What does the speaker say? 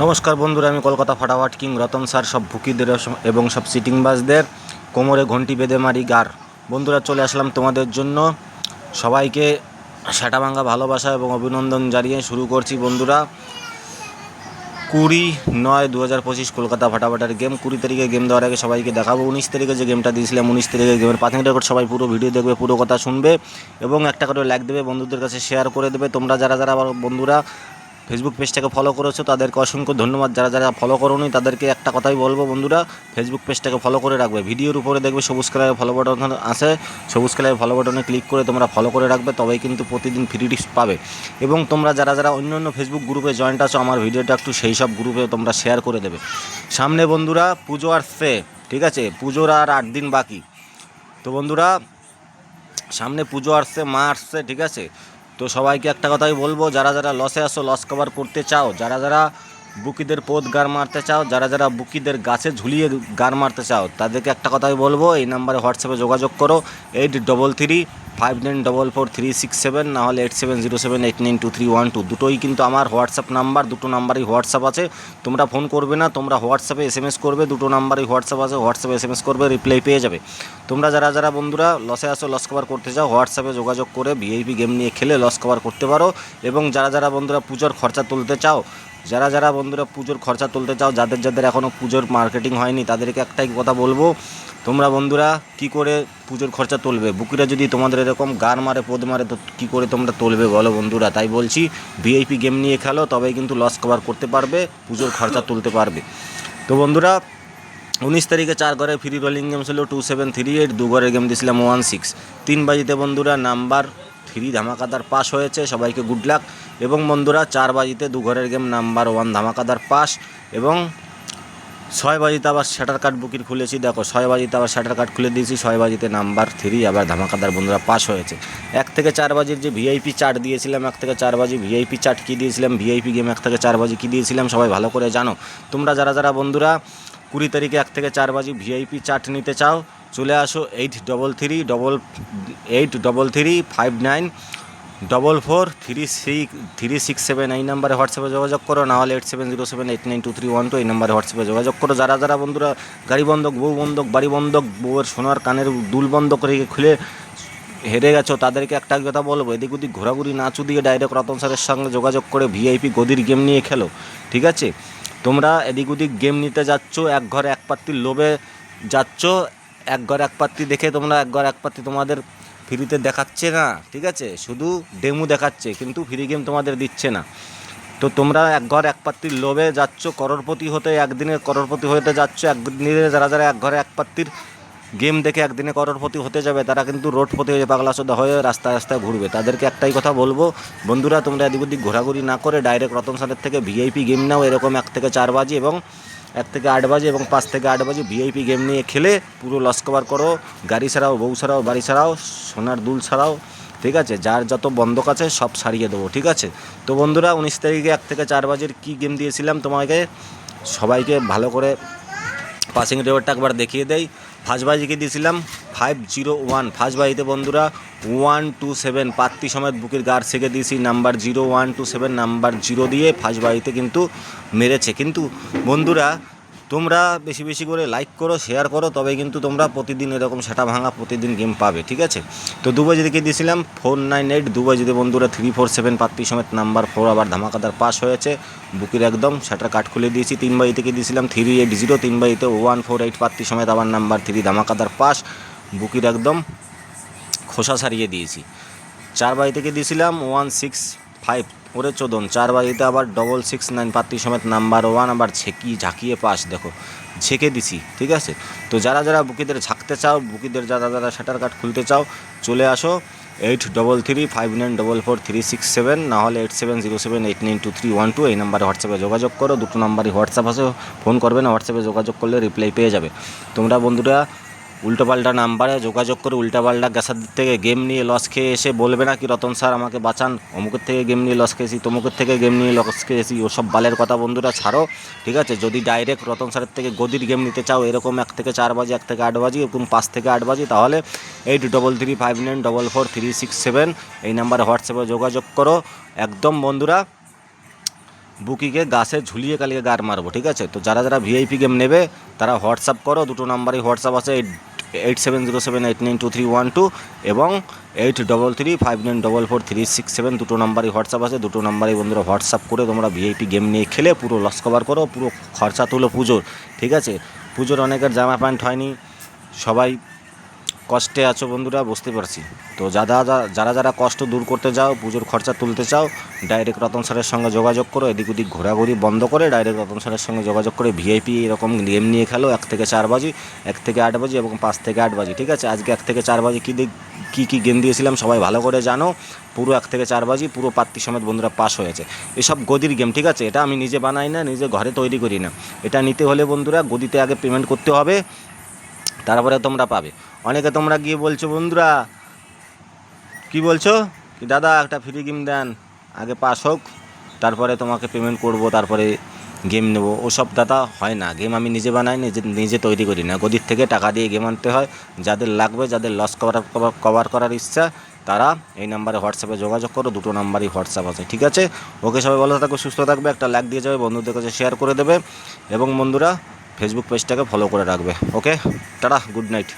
নমস্কার বন্ধুরা, আমি কলকাতা ফাটাফাট কিং রতন স্যার সব ভুকিদের এবং সব সিটিংবাজদের কোমরে ঘন্টি বেঁধে মারি গার। বন্ধুরা, চলে আসলাম তোমাদের জন্য। সবাইকে সেটাভাঙ্গা ভালোবাসা এবং অভিনন্দন জানিয়ে শুরু করছি বন্ধুরা। 20/9/2025 কলকাতা ফাটাফাটের গেম। 20 তারিখে গেম দেওয়ার আগে সবাইকে দেখাবো 19 তারিখে যে গেমটা দিয়েছিলাম। 19 তারিখে গেমের পাসিং রেকর্ড সবাই পুরো ভিডিও দেখবে, পুরো কথা শুনবে এবং একটা করে লাইক দেবে, বন্ধুদের কাছে শেয়ার করে দেবে। তোমরা যারা যারা বন্ধুরা ফেসবুক পেজটাকে ফলো করেছো তাদেরকে অসংখ্য ধন্যবাদ। যারা যারা ফলো করোনি তাদেরকে একটা কথাই বলবো, বন্ধুরা ফেসবুক পেজটাকে ফলো করে রাখবে। ভিডিওর উপরে দেখবে সবুজ কালারের ফলো বাটন আছে, সবুজ কালারের ফলো বাটনে ক্লিক করে তোমরা ফলো করে রাখবে, তবেই কিন্তু প্রতিদিন ফ্রি টিপস পাবে। এবং তোমরা যারা যারা অন্য অন্য ফেসবুক গ্রুপে জয়েন্ট আছো, আমার ভিডিওটা একটু সেই সব গ্রুপে তোমরা শেয়ার করে দেবে। সামনে বন্ধুরা পুজো আসছে, ঠিক আছে? পুজোর আর 8 দিন বাকি। তো বন্ধুরা সামনে পুজো আসছে, মা আসছে, ঠিক আছে? তো সবাইকে একটা কথাই বলবো, যারা যারা লসে আসো, লস কভার করতে চাও, যারা যারা বুকিদের পোদ গার মারতে চাও, যারা যারা বুকিদের গাছে ঝুলিয়ে গার মারতে চাও, তাদেরকে একটা কথাই বলবো, এই নাম্বারে হোয়াটসঅ্যাপে যোগাযোগ করো 8335944367, নাহলে 8707892312। দুটোই কিন্তু আমার হোয়াটসঅ্যাপ নাম্বার, দুটো নাম্বারই হোয়াটসঅ্যাপ আছে। তোমরা ফোন করবে না, তোমরা হোয়াটসঅ্যাপে SMS করবে, দুটো নাম্বারই হোয়াটসঅ্যাপ আছে, হোয়াটসঅ্যাপে SMS করবে, রিপ্লাই পেয়ে যাবে। তোমরা যারা যারা বন্ধুরা লসে আসো, লস কভার করতে চাও, হোয়াটসঅ্যাপে যোগাযোগ করে ভিআইপি গেম নিয়ে খেলে লস কভার করতে পারো। এবং যারা যারা বন্ধুরা পুজোর খরচা তুলতে চাও, যারা যারা বন্ধুরা পুজোর খরচা তুলতে চাও, যাদের যাদের এখনও পুজোর মার্কেটিং হয়নি, তাদেরকে একটাই কথা বলবো, তোমরা বন্ধুরা কি করে পুজোর খরচা তুলবে? বুকিরা যদি তোমাদের এরকম গার মারে, পোদ মারে, তো কী করে তোমরা তুলবে বলো বন্ধুরা? তাই বলছি, ভিআইপি গেম নিয়ে খেলো, তবেই কিন্তু লস কভার করতে পারবে, পুজোর খরচা তুলতে পারবে। তো বন্ধুরা 19 তারিখে 4 ঘরে ফ্রি রোলিং গেম ছিল 2738, 2 ঘরের গেম দিয়েছিলাম 16। 3 বাজিতে বন্ধুরা নাম্বার 3 ধামাকাদার পাস হয়েছে, সবাইকে গুড লাক। এবং বন্ধুরা 4 বাজিতে 2 ঘরের গেম নাম্বার 1 ধামাকাদার পাস। এবং 6 বাজিতে আবার শাটার কার্ড বুকির খুলেছি, দেখো 6 বাজিতে আবার শাটার কার্ড খুলে দিয়েছি, 6 বাজিতে নাম্বার 3 আবার ধামাকাদার বন্ধুরা পাস হয়েছে। 1 থেকে 4 বাজির যে ভিআইপি চার্ট দিয়েছিলাম, 1 থেকে 4 বাজি ভিআইপি চার্ট কী দিয়েছিলাম, ভিআইপি গেম 1 থেকে 4 বাজি কী দিয়েছিলাম, সবাই ভালো করে জানো। তোমরা যারা যারা বন্ধুরা 20 তারিখে 1 থেকে 4 বাজি ভিআইপি চার্ট নিতে চাও, চলে আসো 833359443637, এই নাম্বারে হোয়াটসঅ্যাপে যোগাযোগ করো, নাহলে 8707892312, এই নাম্বারে হোয়াটসঅ্যাপে যোগাযোগ করো। যারা যারা বন্ধুরা গাড়ি বন্ধক, বউ বন্ধক, বাড়ি বন্ধক, বউয়ের সোনার কানের দুল বন্ধক রেখে খুলে হেরে গেছো, তাদেরকে একটা কথা বলবো, এদিক ওদিক ঘোরাঘুরি না চুদিয়ে ডাইরেক্ট রতন স্যারের সঙ্গে যোগাযোগ করে ভিআইপি গদির গেম নিয়ে খেলো, ঠিক আছে? তোমরা এদিক ওদিক গেম নিতে যাচ্ছ, এক ঘর এক পাত্তির লোভে যাচ্ছ, এক ঘর এক পাত্তি দেখে তোমরা এক ঘর এক পাত্তি তোমাদের ফ্রিতে দেখাচ্ছে না, ঠিক আছে? শুধু ডেমো দেখাচ্ছে, কিন্তু ফ্রি গেম তোমাদের দিচ্ছে না। তো তোমরা এক ঘর এক পাত্তির লোভে যাচ্ছ, করোড়পতি হতে, একদিনে করোড়পতি হতে যাচ্ছ। একদিনে যারা যারা এক ঘরে এক পাত্তির গেম দেখে একদিনে করোড়পতি হতে যাবে, তারা কিন্তু রোডপতি হয়ে পাগলাচোদা হয়ে রাস্তায় রাস্তায় ঘুরবে। তাদেরকে একটাই কথা বলবো, বন্ধুরা তোমরা এদিক ওদিক ঘোরাঘুরি না করে ডাইরেক্ট রতন স্যারের থেকে ভিআইপি গেম নাও, এরকম 1 থেকে 4 বাজি এবং 1 থেকে 8 বাজে এবং 5 থেকে 8 বাজে ভিআইপি গেম নিয়ে খেলে পুরো লস কভার করো। গাড়ি ছাড়াও, বউ ছাড়াও, বাড়ি ছাড়াও, সোনার দুল ছাড়াও, ঠিক আছে? যার যত বন্ধক আছে সব সারিয়ে দেবো, ঠিক আছে? তো বন্ধুরা 19 তারিখে 1 থেকে 4 বাজের কী গেম দিয়েছিলাম তোমাকে সবাইকে ভালো করে পাসিং রেওয়ার্ডটা একবার দেখিয়ে দেয়। ফার্স্ট বাজিকে দিয়েছিলাম 501, ফার্স্ট বাজিতে বন্ধুরা 127 পাত্তি সমেত বুকের গার সেকে দিয়েছি, নাম্বার 0127 নাম্বার 0 দিয়ে ফার্স্ট বাজিতে কিন্তু মেরেছে। কিন্তু বন্ধুরা তোমরা বেশি বেশি করে লাইক করো, শেয়ার করো, তবে কিন্তু তোমরা প্রতিদিন এরকম সেটা ভাঙা প্রতিদিন গেম পাবে, ঠিক আছে? তো 2 বাজি দিকে দিয়েছিলাম 498, 2 বাজিতে বন্ধুরা 347 পাত্তি সমেত নাম্বার 4 আবার ধামাকাদার পাস হয়েছে, বুকের একদম শাটার কাট খুলে দিয়েছি। 3 বাজি থেকে দিয়েছিলাম 380, 3 বাজিতে 148 পাত্তি সমেত আবার নাম্বার 3 ধামাকাদার পাস, বুকের একদম খোসা সারিয়ে দিয়েছি। 4 বাজি থেকে দিয়েছিলাম 165, ওরে চোদন, 4 বাজিতে আবার 669 পাত্তি সমেত নাম্বার 1 আবার ঝাঁকিয়ে পাস, দেখো ছেঁকে দিছি, ঠিক আছে? তো যারা যারা বুকিদের ঝাঁকতে চাও, বুকিদের যারা যারা শাটার কাট খুলতে চাও, চলে আসো 8335944367, নাহলে 8707892312, এই নাম্বারে হোয়াটসঅ্যাপে যোগাযোগ করো। দুটো নাম্বারই হোয়াটসঅ্যাপ আছে, ফোন করবে না, হোয়াটসঅ্যাপে যোগাযোগ করলে রিপ্লাই পেয়ে যাবে। তোমরা বন্ধুরা উল্টোপাল্টা নাম্বারে যোগাযোগ করে উল্টাপাল্টা গ্যাসার থেকে গেম নিয়ে লস খেয়ে এসে বলবে না কি রতন স্যার আমাকে বাঁচান, অমুকের থেকে গেম নিয়ে লস খেয়েছি, তমুকের থেকে গেম নিয়ে লস খেয়েছি, ওসব বালের কথা বন্ধুরা ছাড়ো, ঠিক আছে? যদি ডাইরেক্ট রতন স্যারের থেকে গদির গেম নিতে চাও, এরকম 1 থেকে 4 বাজি, 1 থেকে 8 বাজি, এরকম 5 থেকে 8 বাজি, তাহলে 8335944367, এই নাম্বারে হোয়াটসঅ্যাপে যোগাযোগ করো। একদম বন্ধুরা বুকিকে গাছে ঝুলিয়ে কালিয়ে গার মারবো, ঠিক আছে? তো যারা যারা ভিআইপি গেম নেবে তারা হোয়াটসঅ্যাপ করো, দুটো নাম্বারই হোয়াটসঅ্যাপ আছে, 8707892312 এবং 8335944367, দুটো নাম্বারই হোয়াটসঅ্যাপ আছে। দুটো নাম্বারই বন্ধুরা হোয়াটসঅ্যাপ করে তোমরা ভিআইপি গেম নিয়ে খেলে পুরো লস কভার করো, পুরো খরচা তুলো পুজোর, ঠিক আছে? পুজোর অনেকের জামা প্যান্ট হয়নি, সবাই কষ্টে আছো বন্ধুরা, বুঝতে পারছি। তো যারা যারা কষ্ট দূর করতে চাও, পুজোর খরচা তুলতে চাও, ডাইরেক্ট রতন স্যারের সঙ্গে যোগাযোগ করো। এদিক ওদিক ঘোরাঘুরি বন্ধ করে ডাইরেক্ট রতন স্যারের সঙ্গে যোগাযোগ করে ভিআইপি এরকম গেম নিয়ে খেলো 1 থেকে 4 বাজি, 1 থেকে 8 বাজি এবং 5 থেকে 8 বাজি, ঠিক আছে? আজকে 1 থেকে 4 বাজি কী গেম দিয়েছিলাম সবাই ভালো করে জানো। পুরো 1 থেকে 4 বাজি পুরো পাত্তি সমেত বন্ধুরা পাস হয়েছে। এসব গদির গেম, ঠিক আছে? এটা আমি নিজে বানাই না, নিজে ঘরে তৈরি করি না। এটা নিতে হলে বন্ধুরা গদিতে আগে পেমেন্ট করতে হবে, তারপরে তোমরা পাবে। অনেকে তোমরা গিয়ে বলছো বন্ধুরা, কি বলছো কি দাদা একটা ফ্রি গেম দেন, আগে পাস হোক তারপরে তোমাকে পেমেন্ট করব, তারপরে গেম নেব। ওসব দাদা হয় না, গেম আমি নিজে বানাই, নিজে তৈরি করি না। গদির থেকে টাকা দিয়ে গেম আনতে হয়। যাদের লাগবে, যাদের লস কভার করার ইচ্ছা, তারা এই নাম্বারে হোয়াটসঅ্যাপে যোগাযোগ করো, দুটো নাম্বারই হোয়াটসঅ্যাপ আছে, ঠিক আছে? ওকে, সবাই ভালো থাকবে, সুস্থ থাকবে, একটা লাইক দিয়ে যাবে, বন্ধুদের কাছে শেয়ার করে দেবে এবং বন্ধুরা ফেসবুক পেজটাকে ফলো করে রাখবে। ওকে, টাটা, গুড নাইট।